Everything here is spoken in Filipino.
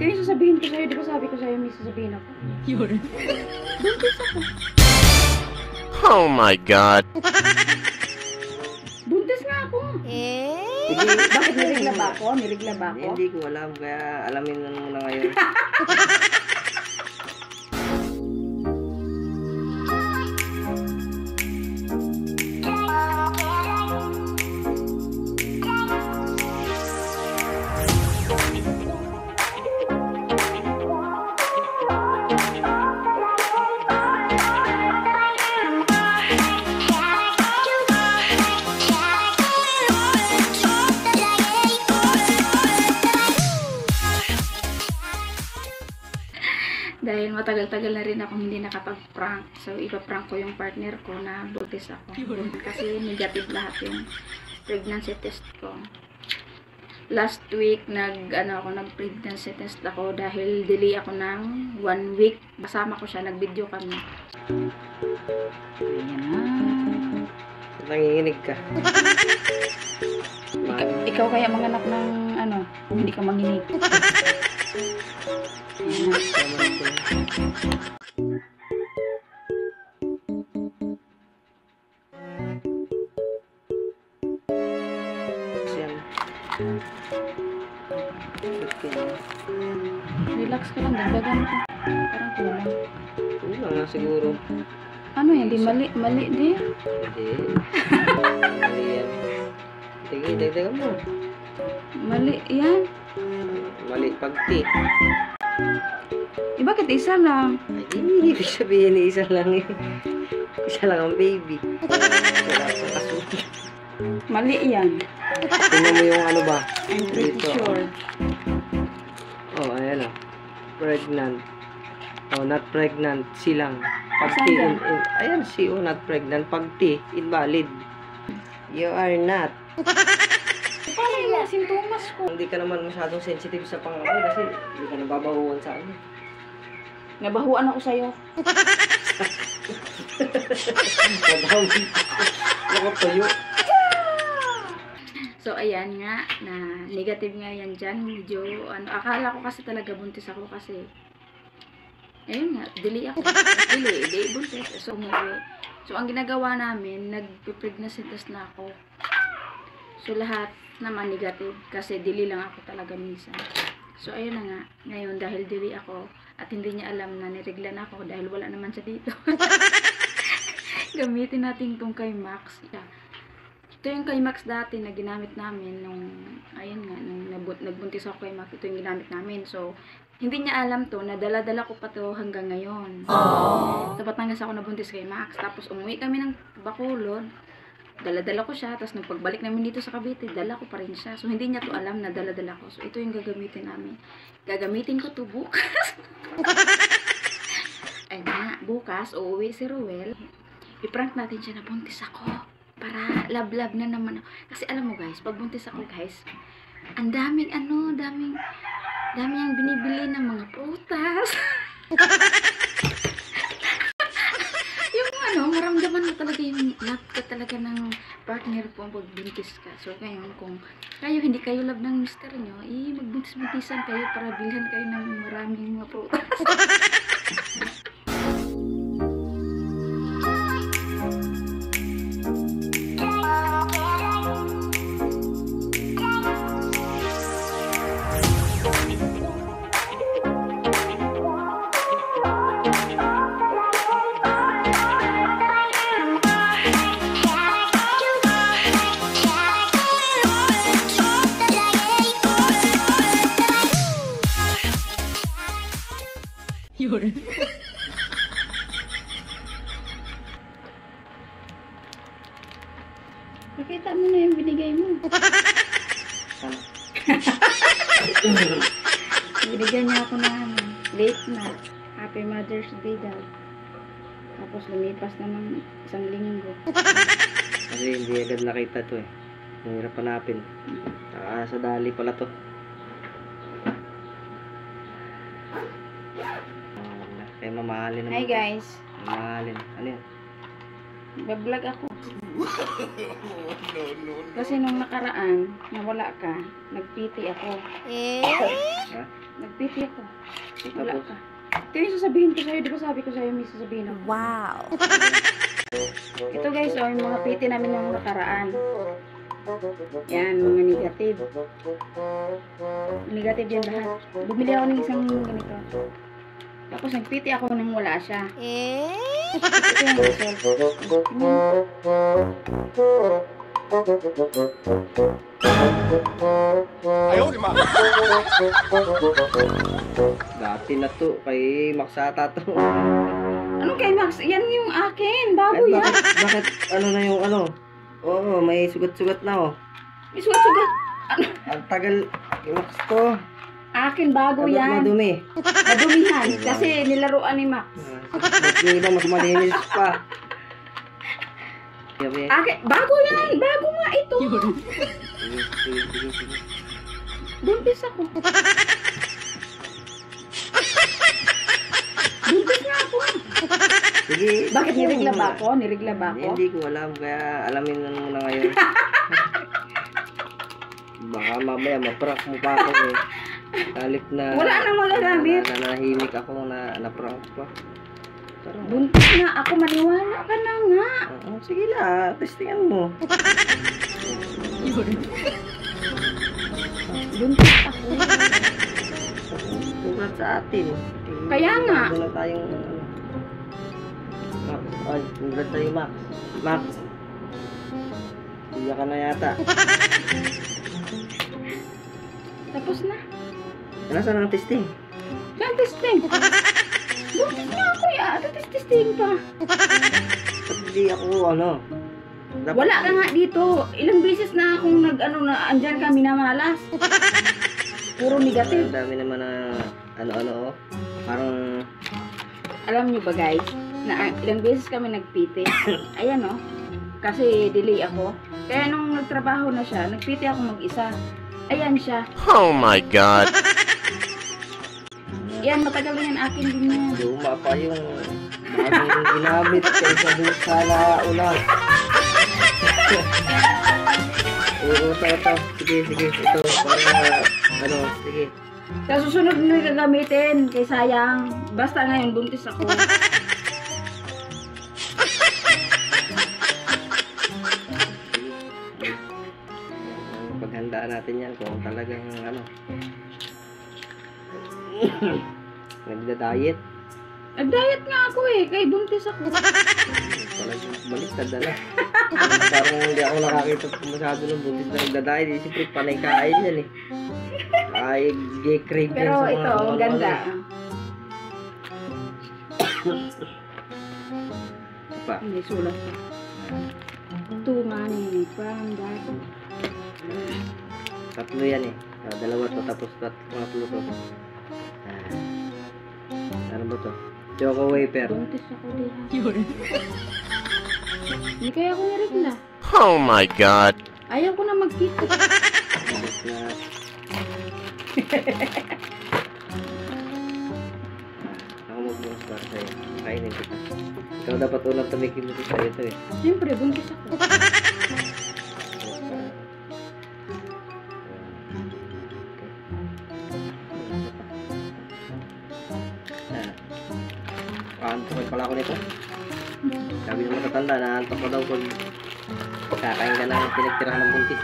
Ito yung sasabihin ko sa'yo. Di ba sabi ko sa'yo may sasabihin ako? Yun. Buntis ako. Oh my God. Buntis nga ako. Bakit nirigla ba ako? Nirigla ba ako? Hindi ko alam, kaya alamin na muna ngayon. Dahil matagal-tagal na rin ako hindi nakapag-prank. So, ipaprank ko yung partner ko na buntis ako. Kasi negative lahat yung pregnancy test ko. Last week, nag-pregnancy test ako dahil delay ako ng 1 week. Kasama ko siya, nag-video kami. Ayan na. Nanginginig ka. Ikaw kaya manganak ng kung hindi ka manginig. Relax ka lang, dagdagan ko. Parang kulang. Kulang na siguro. Ano yan? Di mali di? Hindi. Mali yan. Sige, dagdagan mo. Mali yan? Mali pagti. Bakit isa lang? Ay, hindi ibig sabihin ni isa lang eh. Isa lang ang baby. Wala akong kasunod. Mali yan. Tingnan mo yung ano ba? I'm pretty sure. Oh, ayan o. Pregnant. Oh, not pregnant. Silang. Pagti. Ayan si not pregnant. Pagti. Invalid. You are not. Paano yung sintomas ko? Hindi ka naman masyadong sensitive sa pangalan kasi hindi ka nababahuan sa akin. Nabahuan ako sa'yo. Nabahuan. Nakatayo. So, ayan nga, na negative nga yan dyan. Medyo, akala ko kasi talaga buntis ako kasi, ayun nga, delay ako. Delay, buntis. So, umuwi. So, ang ginagawa namin, nag-pregnancy test na ako. So, lahat naman negative kasi delay lang ako talaga minsan. So, ayun na nga. Ngayon, dahil delay ako at hindi niya alam na nirigla na ako dahil wala naman siya dito. Gamitin natin itong kay Max. Ito yung kay Max dati na ginamit namin nung, ayun nga, nung nagbuntis ako kay Max. Ito yung ginamit namin. So, hindi niya alam to na dala-dala ko pa to hanggang ngayon. So, Batangas ako nabuntis kay Max. Tapos, umuwi kami ng Bacolod. Dala-dala ko siya, tapos nung pagbalik namin dito sa Cavite, dala ko pa rin siya. So, hindi niya to alam na dala-dala ko. So, ito yung gagamitin namin. Gagamitin ko to bukas. Ay na, bukas, uuwi si Ruel. I-prank natin siya na buntis ako. Para love-love na naman. Kasi alam mo guys, pag buntis ako guys, ang daming daming yung binibili ng mga prutas. Maramdaman mo talaga yung love ka talaga ng partner po pag buntis ka. So, ngayon, kung kayo hindi kayo love ng mister nyo, magbuntis-buntisan kayo para bilhan kayo ng maraming mga prutas. Yun. Pakita mo na yung binigay mo. Binigyan niya ako na late na. Happy Mother's Day daw. Tapos lumipas na ng 1 linggo. Kasi hindi agad nakita to eh. Mahirap hanapin. Sa dali pala to. Kaya mamahalin naman. Hi guys. Mamahalin. Ano yan? Bablog ako. Kasi nung nakaraan, nawala ka, nagpiti ako. Ha? Nagpiti ako. Wala Tapos? ka. Ito yung sasabihin ko sa'yo. Di ba sabi ko sa'yo may sasabihin ako? Wow. Ito guys, oh, yung mga piti namin yung nakaraan. Yan, mga negative. Negative yan lahat. Bumili ako ng isang ganito. Tapos nagpiti ako nang wala siya. Ito yung result. Dati na to, kay Maksata to. Ano kay Max? Yan yung akin. Bago Ay, yan. bakit ano na yung ano? Oo, may sugat-sugat na oh. May sugat-sugat. Ang tagal, kay Max to. Akin, bago Dapat yan. madumi. Madumihan. Kasi nilaruan ni Max. Ba't yung iba mas malinis pa? Sabi, Akin, bago yan. Bago nga ito. sige. Buntis ako. Buntis nga ako. Sige. Bakit nirigla ba ako? Nirigla ba ako? Hindi ko alam, kaya alamin na muna ngayon. Baka mamaya maprank mo pa ako eh. Talip na... Wala nang magagamit. Nanahimik ako na naprank pa. Parang, Buntis nga ako. Maniwala ka na nga. sige na, testingan mo. Buntis ako. Congrats sa atin. Kaya nga. Wala tayong... Max. Ay, congrats sa'yo, Max. Max. Iyak ka na yata. Tapos na. Nasaan ang testing? Saan testing? Buntis nga ako ya. Testing pa. Ba't hindi ako, ano? Dapat- Wala ka nga dito. Ilang beses na akong andyan kami na malas. Puro negative. Ang dami naman na ano-ano, oh. Parang... Alam niyo ba guys, na ilang beses kami nagpiti. Ayan oh. Kasi delay ako. Kaya nung nagtrabaho na siya, nagpiti ako mag-isa. Ayan siya. Oh my god. Yan, matagal na yan akin din yan. Luma pa yung bagong ginamit kaysa dun sa ulan. Oo, ito. Sige. Ito, para, ano, sige. Sa susunod na gagamitin, kay sayang. Basta ngayon, buntis ako. Paghandaan natin yan kung talagang, ano, nagda-diet. Nag-diet nga ako eh, kay buntis ako. Talagang baliktad na lang. Parang hindi ako nakakita masyado ng buntis na nagda-diet. Siyempre, panay kain yan eh. Ay, crave yan Pero sa mga ito, ang ganda. Pa. Hindi, sulat pa. Too many from that. Tatlo yan eh. Dalawa to tapos tatlo to. Ano ba to? Choco wafer. Buntis ako din. Hindi kaya ako nirigla. Oh my god. Ayaw ko na magkita. Tapos na. Ako magbukas para sa'yo. Kainin kita. Ikaw dapat unang tumikim dito sa'yo ito eh. Siyempre, buntis ako. Antok pala ako nito. Sabi ng matatanda na antok ko daw pag kakain ka ng pinagtirahan ng buntis.